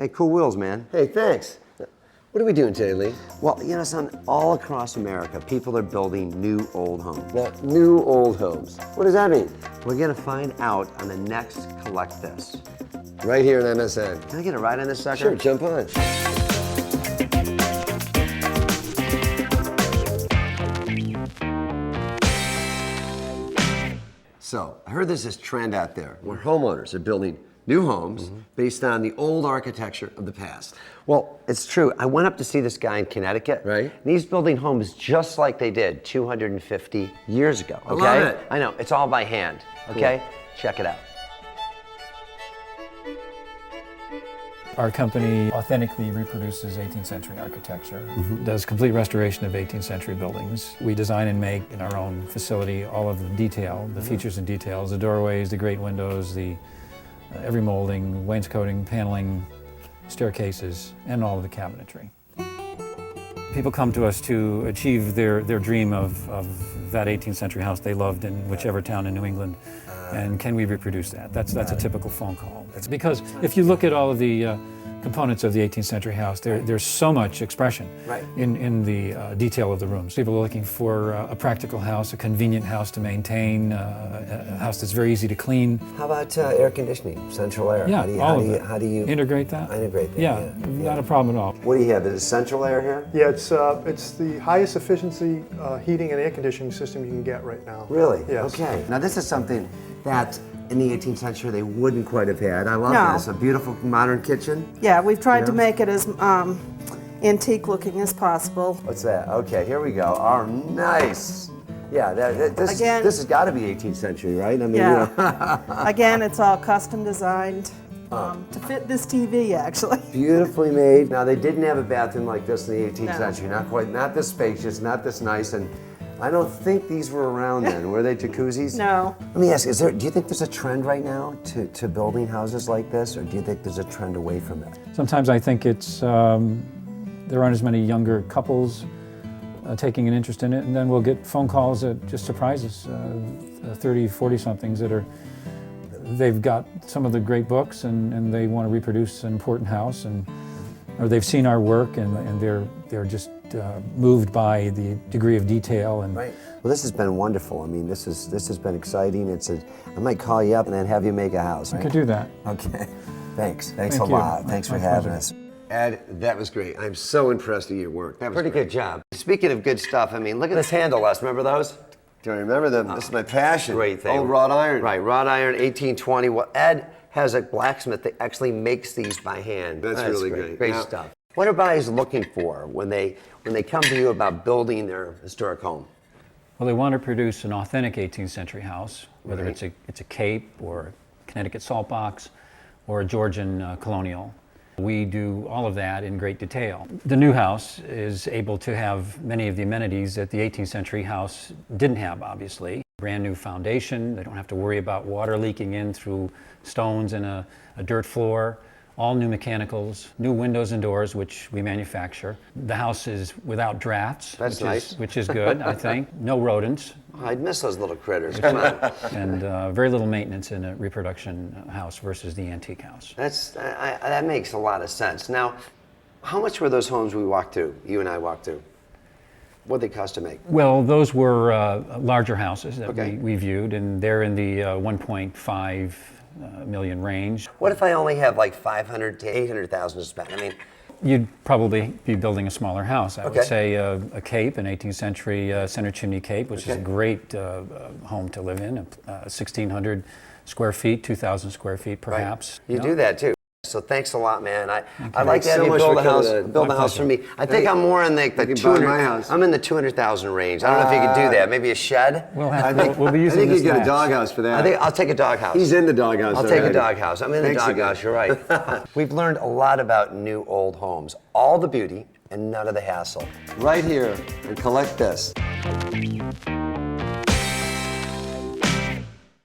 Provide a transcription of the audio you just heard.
Hey, cool wheels, man. Hey, thanks. What are we doing today, Lee? Well, you know, son, all across America, people are building new old homes. Now, new old homes. What does that mean? We're gonna find out on the next Collect This. Right here in MSN. Can I get a ride on this sucker? Sure, jump on. So, I heard there's this trend out there where homeowners are building new homes based on the old architecture of the past. Well, it's true. I went up to see this guy in Connecticut. Right. And he's building homes just like they did 250 years ago. Okay? I love it. I know. It's all by hand. Okay? Cool. Check it out. Our company authentically reproduces 18th century architecture, does complete restoration of 18th century buildings. We design and make in our own facility all of the detail, the features and details, the doorways, the great windows, the every molding, wainscoting, paneling, staircases, and all of the cabinetry. People come to us to achieve their dream of that 18th century house they loved in whichever town in New England. And can we reproduce that? That's a typical phone call. It's because if you look at all of the components of the 18th century house, there's so much expression in the detail of the rooms. People are looking for a practical house, a convenient house to maintain, a house that's very easy to clean. How about air conditioning, central air? Yeah, How do you integrate that? integrate that? Yeah, not a problem at all. What do you have? Is it central air here? Yeah, it's the highest efficiency heating and air conditioning system you can get right now. Really? Yes. Okay. Now this is something that in the 18th century they wouldn't quite have had. I love No. this. A beautiful modern kitchen. Yeah, we've tried to Yeah. make it as antique looking as possible. What's that? Okay, here we go. Oh, nice. Yeah, this Again- has got to be 18th century, right? I mean, Yeah. you know. Again, it's all custom designed to fit this TV, actually. Beautifully made. Now they didn't have a bathroom like this in the 18th No. century. Not quite, not this spacious, not this nice, and I don't think these were around then. Were they jacuzzis? No. Let me ask, do you think there's a trend right now to building houses like this, or do you think there's a trend away from it? Sometimes I think it's there aren't as many younger couples taking an interest in it, and then we'll get phone calls that just surprise us, 30, 40-somethings they've got some of the great books and they want to reproduce an important house, or they've seen our work and they're just moved by the degree of detail. And Right. Well, this has been wonderful. I mean, this has been exciting. I might call you up and then have you make a house. I Right? could do that. Okay. Thanks a Thank you. lot. Thanks for My having pleasure. us. Ed, that was great. I'm so impressed with your work. That was pretty good job. Speaking of good stuff, I mean, look at this handle, Les. Remember those? Do you remember them? This is my passion. Great thing. Old wrought iron. Right, wrought iron, 1820. Well, Ed has a blacksmith that actually makes these by hand. That's really great. Great Now- stuff. What are everybody's looking for when they come to you about building their historic home? Well, they want to produce an authentic 18th century house, whether Right. it's a cape or a Connecticut salt box or a Georgian colonial. We do all of that in great detail. The new house is able to have many of the amenities that the 18th century house didn't have, obviously. Brand new foundation, they don't have to worry about water leaking in through stones in a dirt floor. All new mechanicals, new windows and doors, which we manufacture. The house is without drafts, That's nice. which is good, I think. No rodents, Oh, I'd miss those little critters. Come on. and very little maintenance in a reproduction house versus the antique house. That makes a lot of sense. Now, how much were those homes we walked through, you and I walked through? What'd they cost to make? Well, those were larger houses that Okay. we viewed, and they're in the 1.5 million range. What if I only have like 500 to 800,000 to spend? I mean, You'd probably be building a smaller house. I Okay. would say a cape, an 18th century center chimney cape, which is a Okay. great home to live in, 1,600 square feet, 2,000 square feet perhaps. you know? do that too. So thanks a lot, man. I'd like Thanks to have so you much build for a house, coming in. build My a house for me. pleasure. I think I'm more in the you can buy 200. my house. I'm in the 200,000 range. I don't know if you could do that. Maybe a shed. We'll be I using think you this get a next. doghouse for that. I think I'll take a doghouse. He's in the doghouse I'll take a already. doghouse. I'm in the Thanks again. doghouse. You're right. We've learned a lot about new old homes. All the beauty and none of the hassle. Right here and collect this.